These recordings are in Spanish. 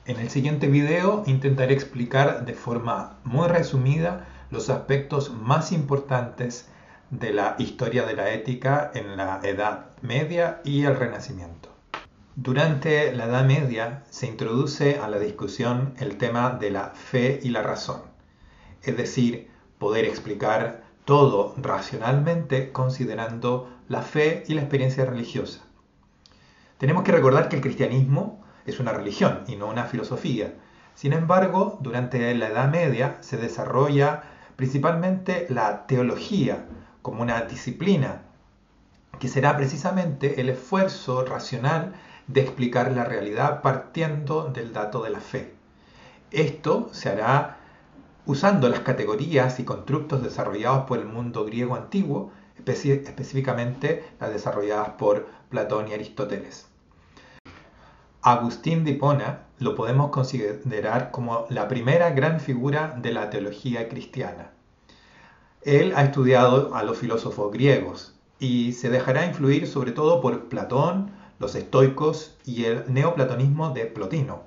En el siguiente video intentaré explicar de forma muy resumida los aspectos más importantes de la historia de la ética en la Edad Media y el Renacimiento. Durante la Edad Media se introduce a la discusión el tema de la fe y la razón, es decir, poder explicar todo racionalmente considerando la fe y la experiencia religiosa. Tenemos que recordar que el cristianismo es una religión y no una filosofía. Sin embargo, durante la Edad Media se desarrolla principalmente la teología como una disciplina que será precisamente el esfuerzo racional de explicar la realidad partiendo del dato de la fe. Esto se hará usando las categorías y constructos desarrollados por el mundo griego antiguo, específicamente las desarrolladas por Platón y Aristóteles. Agustín de Hipona lo podemos considerar como la primera gran figura de la teología cristiana. Él ha estudiado a los filósofos griegos y se dejará influir sobre todo por Platón, los estoicos y el neoplatonismo de Plotino.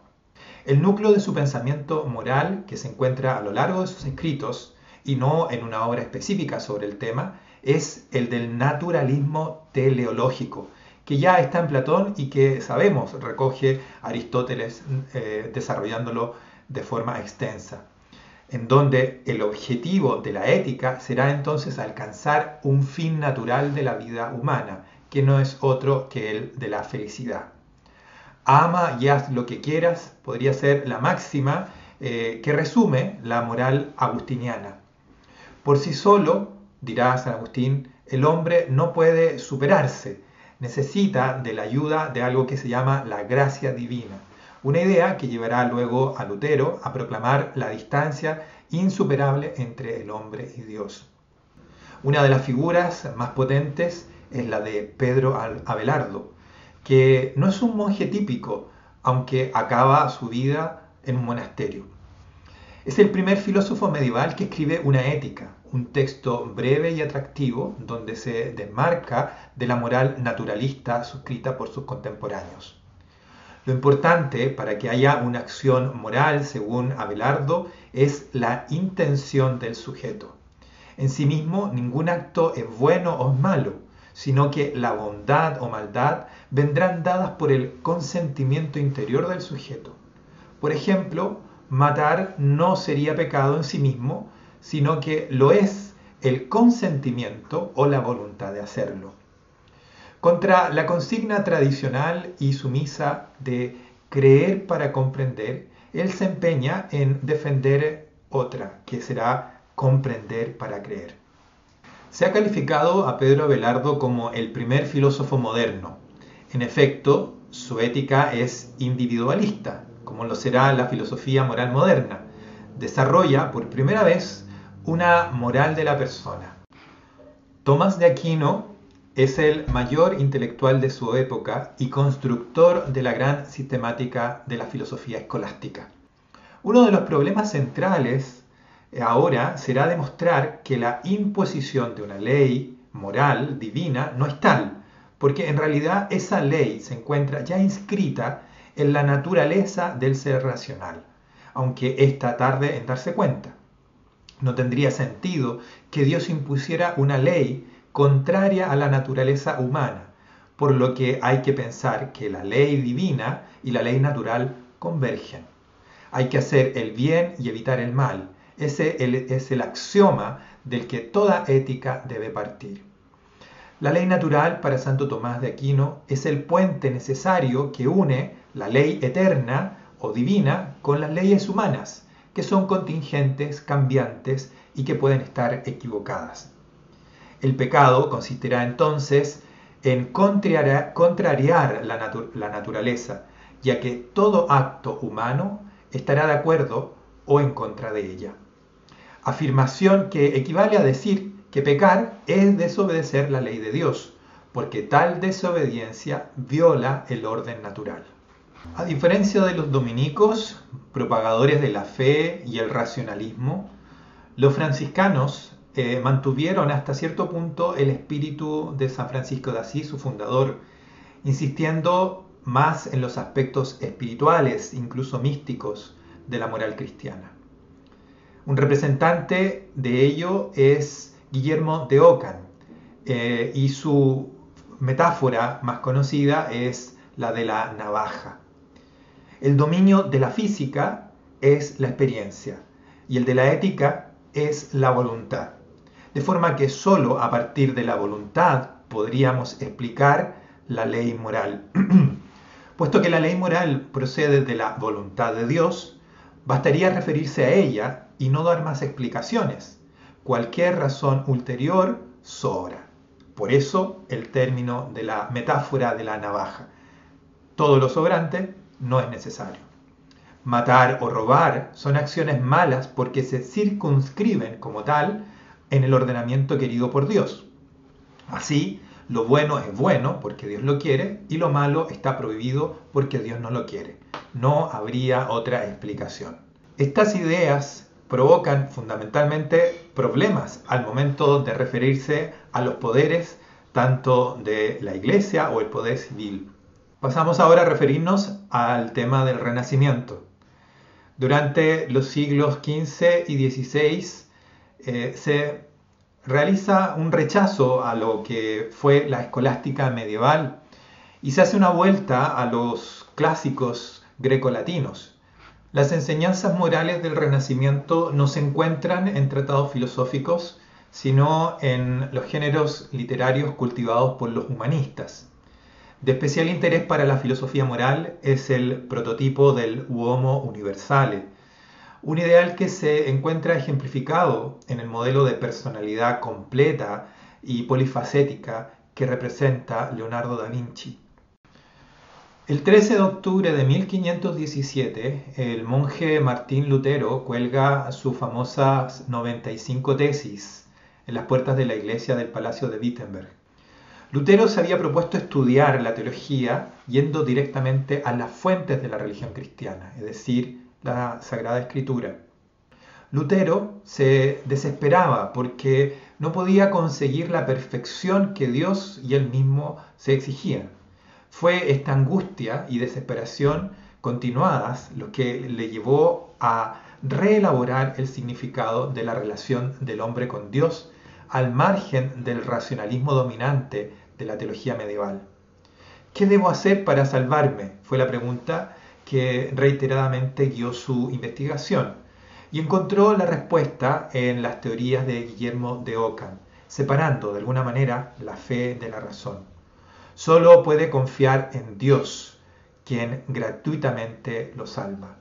El núcleo de su pensamiento moral, que se encuentra a lo largo de sus escritos y no en una obra específica sobre el tema, es el del naturalismo teleológico, que ya está en Platón y que sabemos recoge Aristóteles desarrollándolo de forma extensa, en donde el objetivo de la ética será entonces alcanzar un fin natural de la vida humana, que no es otro que el de la felicidad. Ama y haz lo que quieras podría ser la máxima que resume la moral agustiniana. Por sí solo, dirá San Agustín, el hombre no puede superarse, necesita de la ayuda de algo que se llama la gracia divina, una idea que llevará luego a Lutero a proclamar la distancia insuperable entre el hombre y Dios. Una de las figuras más potentes es la de Pedro Abelardo, que no es un monje típico, aunque acaba su vida en un monasterio. Es el primer filósofo medieval que escribe una ética, un texto breve y atractivo donde se desmarca de la moral naturalista suscrita por sus contemporáneos. Lo importante para que haya una acción moral, según Abelardo, es la intención del sujeto. En sí mismo, ningún acto es bueno o malo, sino que la bondad o maldad vendrán dadas por el consentimiento interior del sujeto. Por ejemplo, matar no sería pecado en sí mismo, sino que lo es el consentimiento o la voluntad de hacerlo. Contra la consigna tradicional y sumisa de creer para comprender, él se empeña en defender otra, que será comprender para creer. Se ha calificado a Pedro Abelardo como el primer filósofo moderno. En efecto, su ética es individualista, como lo será la filosofía moral moderna. Desarrolla por primera vez una moral de la persona. Tomás de Aquino es el mayor intelectual de su época y constructor de la gran sistemática de la filosofía escolástica. Uno de los problemas centrales ahora será demostrar que la imposición de una ley moral divina no es tal, porque en realidad esa ley se encuentra ya inscrita en la naturaleza del ser racional, aunque ésta tarde en darse cuenta. No tendría sentido que Dios impusiera una ley contraria a la naturaleza humana, por lo que hay que pensar que la ley divina y la ley natural convergen. Hay que hacer el bien y evitar el mal. Ese es el axioma del que toda ética debe partir. La ley natural para Santo Tomás de Aquino es el puente necesario que une la ley eterna o divina con las leyes humanas, que son contingentes, cambiantes y que pueden estar equivocadas. El pecado consistirá entonces en contrariar la naturaleza, ya que todo acto humano estará de acuerdo o en contra de ella. Afirmación que equivale a decir que pecar es desobedecer la ley de Dios, porque tal desobediencia viola el orden natural. A diferencia de los dominicos, propagadores de la fe y el racionalismo, los franciscanos mantuvieron hasta cierto punto el espíritu de San Francisco de Asís, su fundador, insistiendo más en los aspectos espirituales, incluso místicos, de la moral cristiana. Un representante de ello es Guillermo de Ockham, y su metáfora más conocida es la de la navaja. El dominio de la física es la experiencia y el de la ética es la voluntad. De forma que solo a partir de la voluntad podríamos explicar la ley moral. Puesto que la ley moral procede de la voluntad de Dios, bastaría referirse a ella y no dar más explicaciones. Cualquier razón ulterior sobra. Por eso el término de la metáfora de la navaja. Todo lo sobrante no es necesario. Matar o robar son acciones malas porque se circunscriben como tal en el ordenamiento querido por Dios. Así, lo bueno es bueno porque Dios lo quiere y lo malo está prohibido porque Dios no lo quiere. No habría otra explicación. Estas ideas provocan fundamentalmente problemas al momento de referirse a los poderes tanto de la Iglesia o el poder civil. Pasamos ahora a referirnos al tema del Renacimiento. Durante los siglos XV y XVI se realiza un rechazo a lo que fue la escolástica medieval y se hace una vuelta a los clásicos grecolatinos. Las enseñanzas morales del Renacimiento no se encuentran en tratados filosóficos, sino en los géneros literarios cultivados por los humanistas. De especial interés para la filosofía moral es el prototipo del Uomo Universale, un ideal que se encuentra ejemplificado en el modelo de personalidad completa y polifacética que representa Leonardo da Vinci. El 13 de octubre de 1517, el monje Martín Lutero cuelga sus famosas 95 tesis en las puertas de la iglesia del Palacio de Wittenberg. Lutero se había propuesto estudiar la teología yendo directamente a las fuentes de la religión cristiana, es decir, la Sagrada Escritura. Lutero se desesperaba porque no podía conseguir la perfección que Dios y él mismo se exigían. Fue esta angustia y desesperación continuadas lo que le llevó a reelaborar el significado de la relación del hombre con Dios al margen del racionalismo dominante de la teología medieval. ¿Qué debo hacer para salvarme?, fue la pregunta que reiteradamente guió su investigación, y encontró la respuesta en las teorías de Guillermo de Ockham, separando de alguna manera la fe de la razón. Solo puede confiar en Dios, quien gratuitamente lo salva.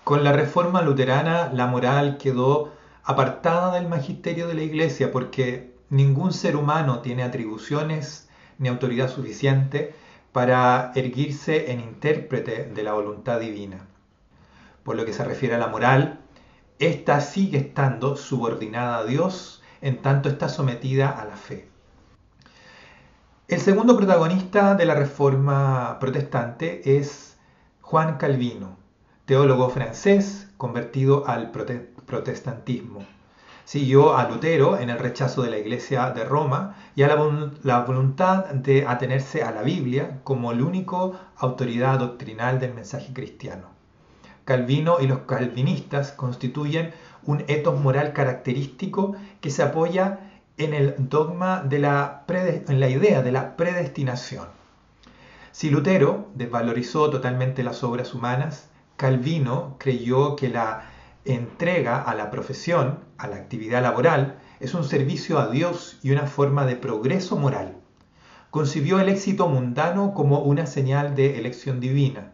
Con la reforma luterana, la moral quedó apartada del magisterio de la Iglesia porque ningún ser humano tiene atribuciones ni autoridad suficiente para erguirse en intérprete de la voluntad divina. Por lo que se refiere a la moral, ésta sigue estando subordinada a Dios en tanto está sometida a la fe. El segundo protagonista de la Reforma protestante es Juan Calvino, teólogo francés convertido al protestantismo. Siguió a Lutero en el rechazo de la Iglesia de Roma y a la voluntad de atenerse a la Biblia como la única autoridad doctrinal del mensaje cristiano. Calvino y los calvinistas constituyen un ethos moral característico que se apoya en el dogma en la idea de la predestinación. Si Lutero desvalorizó totalmente las obras humanas, Calvino creyó que la entrega a la profesión, a la actividad laboral, es un servicio a Dios y una forma de progreso moral. Concibió el éxito mundano como una señal de elección divina.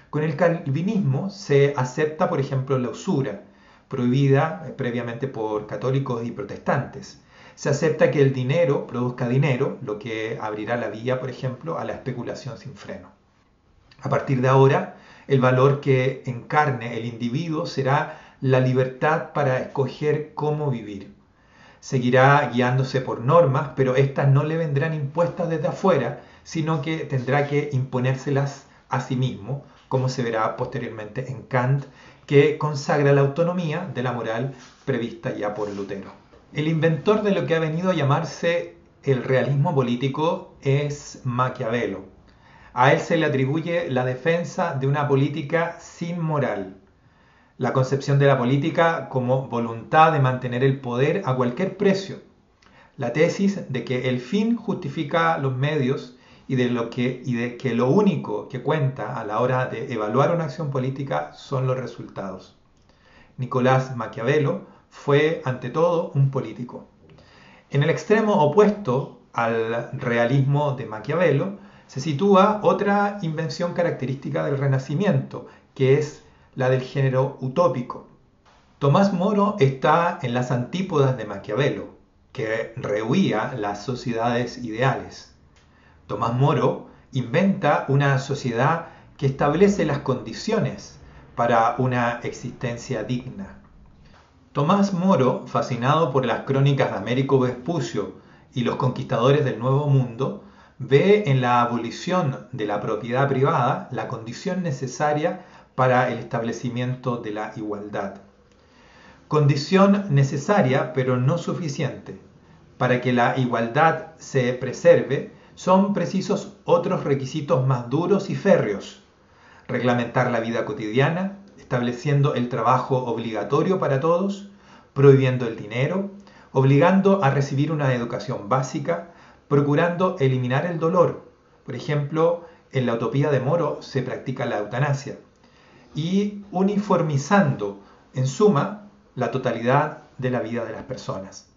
Con el calvinismo se acepta, por ejemplo, la usura, prohibida previamente por católicos y protestantes. Se acepta que el dinero produzca dinero, lo que abrirá la vía, por ejemplo, a la especulación sin freno. A partir de ahora, el valor que encarne el individuo será la libertad para escoger cómo vivir. Seguirá guiándose por normas, pero éstas no le vendrán impuestas desde afuera, sino que tendrá que imponérselas a sí mismo, como se verá posteriormente en Kant, que consagra la autonomía de la moral prevista ya por Lutero. El inventor de lo que ha venido a llamarse el realismo político es Maquiavelo. A él se le atribuye la defensa de una política sin moral, la concepción de la política como voluntad de mantener el poder a cualquier precio, la tesis de que el fin justifica los medios y de que lo único que cuenta a la hora de evaluar una acción política son los resultados. Nicolás Maquiavelo fue, ante todo, un político. En el extremo opuesto al realismo de Maquiavelo se sitúa otra invención característica del Renacimiento, que es la del género utópico. Tomás Moro está en las antípodas de Maquiavelo, que rehuía las sociedades ideales. Tomás Moro inventa una sociedad que establece las condiciones para una existencia digna. Tomás Moro, fascinado por las crónicas de Américo Vespucio y los conquistadores del Nuevo Mundo, ve en la abolición de la propiedad privada la condición necesaria para el establecimiento de la igualdad. Condición necesaria, pero no suficiente. Para que la igualdad se preserve, son precisos otros requisitos más duros y férreos. Reglamentar la vida cotidiana, estableciendo el trabajo obligatorio para todos, prohibiendo el dinero, obligando a recibir una educación básica, procurando eliminar el dolor. Por ejemplo, en la utopía de Moro se practica la eutanasia. Y uniformizando, en suma, la totalidad de la vida de las personas.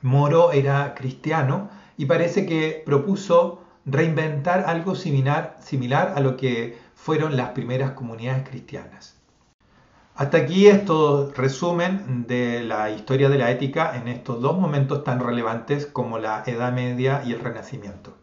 Moro era cristiano y parece que propuso reinventar algo similar a lo que fueron las primeras comunidades cristianas. Hasta aquí esto resumen de la historia de la ética en estos dos momentos tan relevantes como la Edad Media y el Renacimiento.